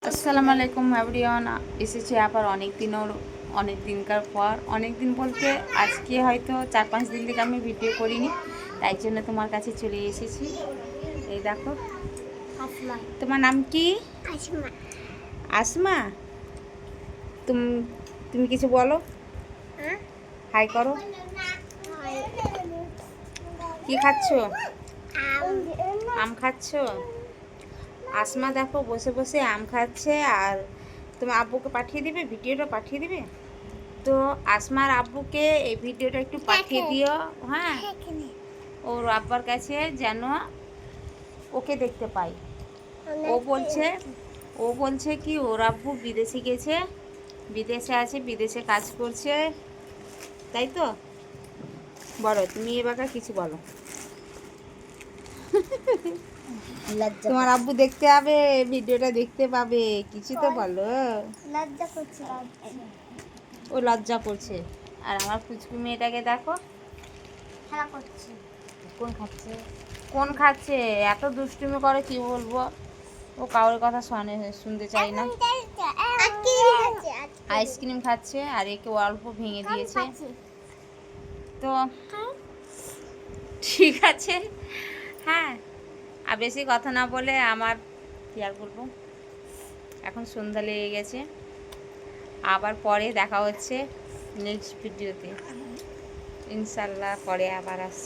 আসসালামু আলাইকুম এভরিওয়ান। এসেছি আবার অনেক দিনকার পর, অনেক দিন বলতে আজকে হয়তো 4-5 দিন থেকে আমি ভিডিও করিনি, তাই জন্য তোমার কাছে চলে এসেছি। এই দেখো, তোমার নাম কি? আসমা। তুমি তুমি কিছু বলো, হাই করো। কি খাচ্ছো? আম খাচ্ছো? আসমা দেখো বসে বসে আম খাচ্ছে, আর তুমি আব্বুকে পাঠিয়ে দিবে, ভিডিওটা পাঠিয়ে দিবে। তো আসমার আব্বুকে এই ভিডিওটা একটু পাঠিয়ে দিও, হ্যাঁ, ওর আব্বার কাছে, যেন ওকে দেখতে পাই। ও বলছে কি ওর আব্বু বিদেশে গেছে, বিদেশে আছে, বিদেশে কাজ করছে, তাই তো? বলো তুমি এবার কিছু বলো। তোমার আব্বু দেখতে পাবে, ভিডিওটা দেখতে পাবে, কিছু তো বলো। লজ্জা করছে। ও লজ্জা করছে। আর আমার পুচকু মেয়েটাকে দেখো, খেলা করছে। কোন খাচ্ছে, এত দুষ্টুমি করে কি বলবো। ও কারোর কথা শুনতে চাই না। আইসক্রিম খাচ্ছে, আর একে অল্প ভেঙে দিয়েছে। তো ঠিক আছে, হ্যাঁ, আর বেশি কথা না বলে আমার কি আর বলবো, এখন সন্ধ্যা লেগে গেছে। আবার পরে দেখা হচ্ছে নেক্সট ভিডিওতে, ইনশাল্লাহ পরে আবার আসছি।